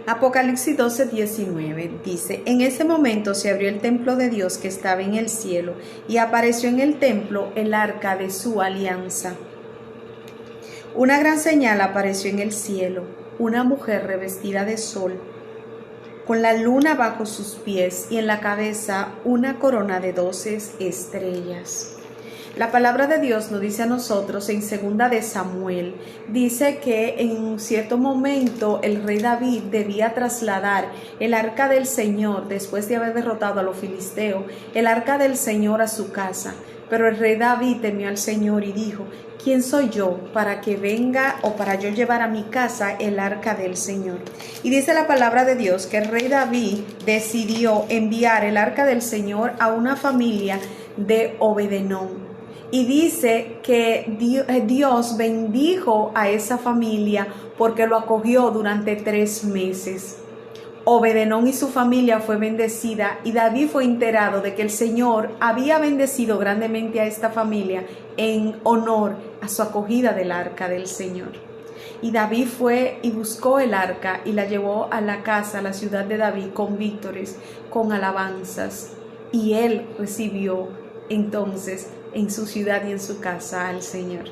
Apocalipsis 12:19 dice: en ese momento se abrió el templo de Dios que estaba en el cielo, y apareció en el templo el arca de su alianza. Una gran señal apareció en el cielo: una mujer revestida de sol, con la luna bajo sus pies, y en la cabeza una corona de 12 estrellas. La palabra de Dios nos dice a nosotros en 2 de Samuel, dice que en un cierto momento el rey David debía trasladar el arca del Señor, después de haber derrotado a los filisteos, el arca del Señor a su casa. Pero el rey David temió al Señor y dijo: ¿quién soy yo para que venga o para yo llevar a mi casa el arca del Señor? Y dice la palabra de Dios que el rey David decidió enviar el arca del Señor a una familia de Obed-Edom. Y dice que Dios bendijo a esa familia porque lo acogió durante 3 meses. Obed-Edom y su familia fue bendecida, y David fue enterado de que el Señor había bendecido grandemente a esta familia en honor a su acogida del arca del Señor. Y David fue y buscó el arca y la llevó a la casa, a la ciudad de David, con víctores, con alabanzas. Y él recibió entonces en su ciudad y en su casa al Señor.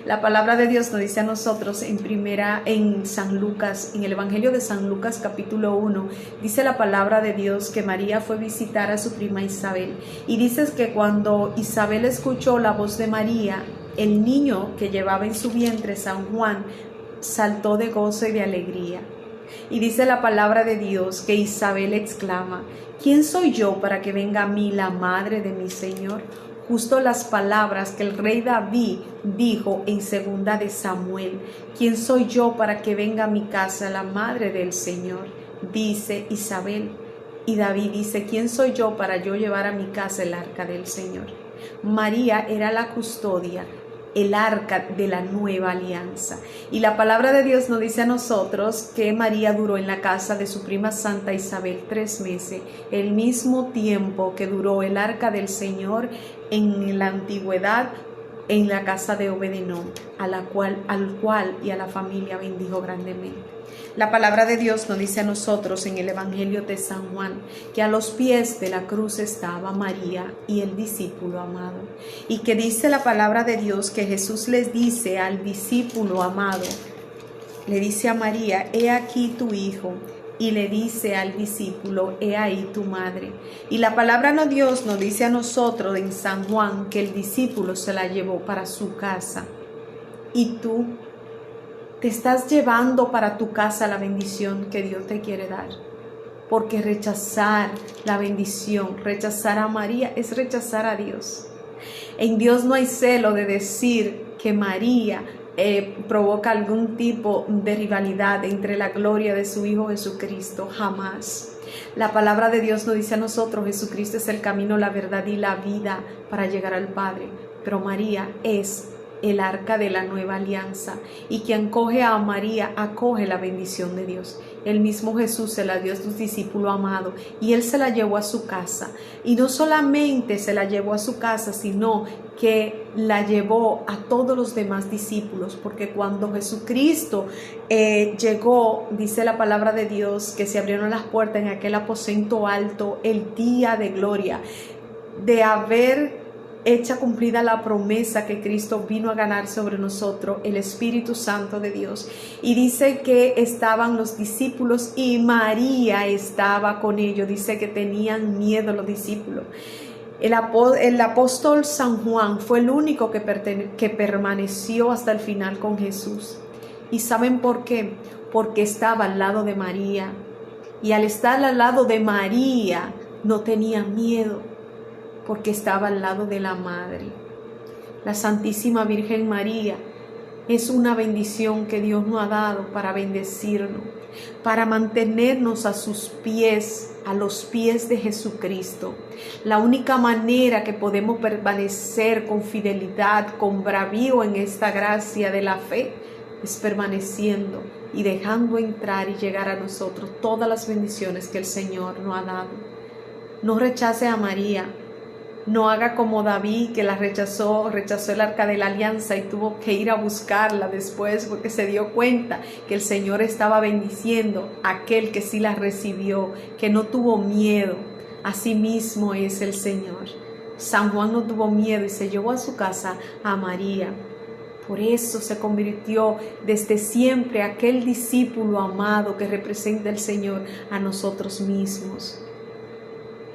La palabra de Dios nos dice a nosotros en San Lucas, en el Evangelio de San Lucas capítulo 1, dice la palabra de Dios que María fue a visitar a su prima Isabel, y dice que cuando Isabel escuchó la voz de María, el niño que llevaba en su vientre, San Juan, saltó de gozo y de alegría. Y dice la palabra de Dios que Isabel exclama: ¿quién soy yo para que venga a mí la madre de mi Señor? Justo las palabras que el rey David dijo en 2 de Samuel: ¿quién soy yo para que venga a mi casa la madre del Señor? Dice Isabel. Y David dice: ¿quién soy yo para yo llevar a mi casa el arca del Señor? María era la custodia, el arca de la nueva alianza. Y la palabra de Dios nos dice a nosotros que María duró en la casa de su prima Santa Isabel 3 meses, el mismo tiempo que duró el arca del Señor en la antigüedad en la casa de Obed-Edom, al cual y a la familia bendijo grandemente. La palabra de Dios nos dice a nosotros en el Evangelio de San Juan que a los pies de la cruz estaba María y el discípulo amado, y que dice la palabra de Dios que Jesús les dice al discípulo amado, le dice a María: he aquí tu hijo, y le dice al discípulo: he ahí tu madre. Y la palabra de Dios nos dice a nosotros en San Juan que el discípulo se la llevó para su casa. Y tú te estás llevando para tu casa la bendición que Dios te quiere dar, porque rechazar la bendición, rechazar a María, es rechazar a Dios. En Dios no hay celo de decir que María provoca algún tipo de rivalidad entre la gloria de su Hijo Jesucristo, jamás. La palabra de Dios nos dice a nosotros: Jesucristo es el camino, la verdad y la vida para llegar al Padre, pero María es el arca de la nueva alianza, y quien acoge a María acoge la bendición de Dios. El mismo Jesús se la dio a su discípulo amado y él se la llevó a su casa, y no solamente se la llevó a su casa, sino que la llevó a todos los demás discípulos, porque cuando Jesucristo llegó, dice la palabra de Dios que se abrieron las puertas en aquel aposento alto el día de gloria, de haber hecha cumplida la promesa que Cristo vino a ganar sobre nosotros, el Espíritu Santo de Dios. Y dice que estaban los discípulos y María estaba con ellos. Dice que tenían miedo los discípulos. El apóstol San Juan fue el único que permaneció hasta el final con Jesús. ¿Y saben por qué? Porque estaba al lado de María. Y al estar al lado de María no tenía miedo, porque estaba al lado de la Madre. La Santísima Virgen María es una bendición que Dios nos ha dado para bendecirnos, para mantenernos a sus pies, a los pies de Jesucristo. La única manera que podemos permanecer con fidelidad, con bravío en esta gracia de la fe, es permaneciendo y dejando entrar y llegar a nosotros todas las bendiciones que el Señor nos ha dado. No rechace a María. No haga como David, que la rechazó el arca de la alianza y tuvo que ir a buscarla después porque se dio cuenta que el Señor estaba bendiciendo a aquel que sí la recibió, que no tuvo miedo. Así mismo es el Señor. San Juan no tuvo miedo y se llevó a su casa a María. Por eso se convirtió desde siempre aquel discípulo amado que representa el Señor a nosotros mismos.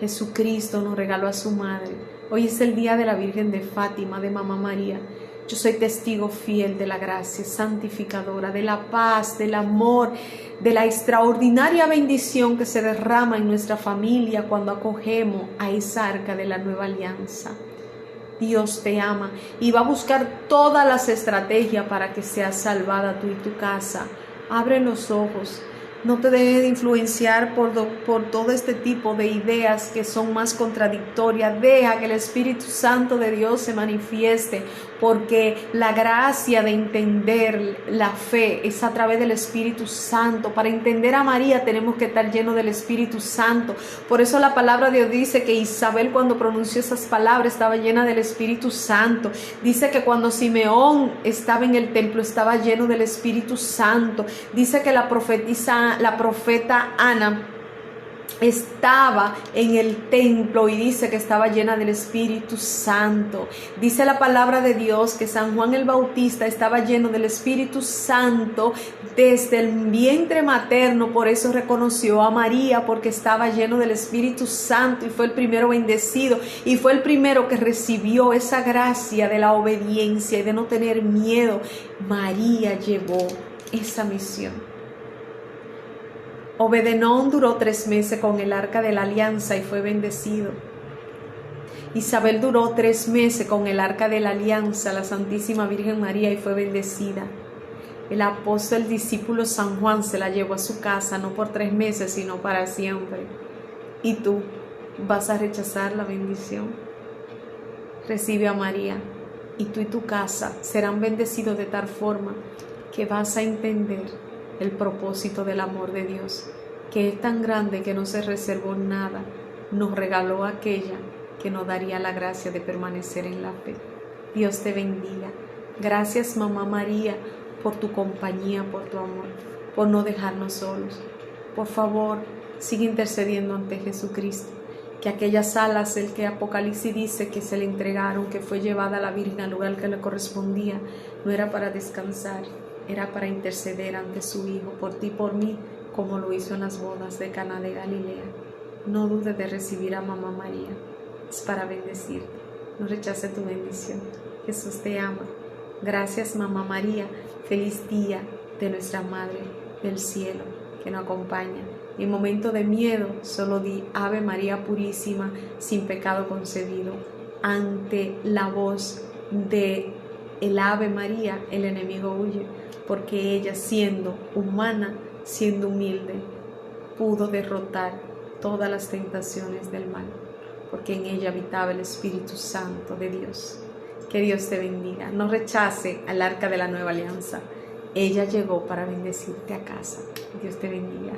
Jesucristo nos regaló a su madre. Hoy es el día de la Virgen de Fátima, de Mamá María. Yo soy testigo fiel de la gracia santificadora, de la paz, del amor, de la extraordinaria bendición que se derrama en nuestra familia cuando acogemos a esa arca de la nueva alianza. Dios te ama y va a buscar todas las estrategias para que seas salvada tú y tu casa. Abre los ojos. No te dejes de influenciar por todo este tipo de ideas que son más contradictorias. Deja que el Espíritu Santo de Dios se manifieste, porque la gracia de entender la fe es a través del Espíritu Santo. Para entender a María tenemos que estar llenos del Espíritu Santo. Por eso la palabra de Dios dice que Isabel, cuando pronunció esas palabras, estaba llena del Espíritu Santo. Dice que cuando Simeón estaba en el templo estaba lleno del Espíritu Santo. Dice que la profeta Ana estaba en el templo y dice que estaba llena del Espíritu Santo. Dice la palabra de Dios que San Juan el Bautista estaba lleno del Espíritu Santo desde el vientre materno. Por eso reconoció a María, porque estaba lleno del Espíritu Santo y fue el primero bendecido y fue el primero que recibió esa gracia de la obediencia y de no tener miedo. María llevó esa misión. Obededón duró 3 meses con el arca de la alianza y fue bendecido. Isabel duró 3 meses con el arca de la alianza, la Santísima Virgen María, y fue bendecida. El apóstol discípulo San Juan se la llevó a su casa, no por 3 meses, sino para siempre. ¿Y tú vas a rechazar la bendición? Recibe a María y tú y tu casa serán bendecidos de tal forma que vas a entender el propósito del amor de Dios, que es tan grande que no se reservó nada, nos regaló aquella que nos daría la gracia de permanecer en la fe. Dios te bendiga. Gracias, Mamá María, por tu compañía, por tu amor, por no dejarnos solos. Por favor, sigue intercediendo ante Jesucristo, que aquellas alas, el que Apocalipsis dice que se le entregaron, que fue llevada a la Virgen al lugar que le correspondía, no era para descansar, era para interceder ante su Hijo, por ti y por mí, como lo hizo en las bodas de Caná de Galilea. No dudes de recibir a Mamá María, es para bendecirte. No rechaces tu bendición. Jesús te ama. Gracias, Mamá María. Feliz día de nuestra Madre del Cielo que nos acompaña. En momento de miedo, solo di Ave María Purísima, sin pecado concebido. Ante la voz de el Ave María, el enemigo huye, porque ella, siendo humana, siendo humilde, pudo derrotar todas las tentaciones del mal, porque en ella habitaba el Espíritu Santo de Dios. Que Dios te bendiga. No rechace al arca de la nueva alianza. Ella llegó para bendecirte a casa. Dios te bendiga.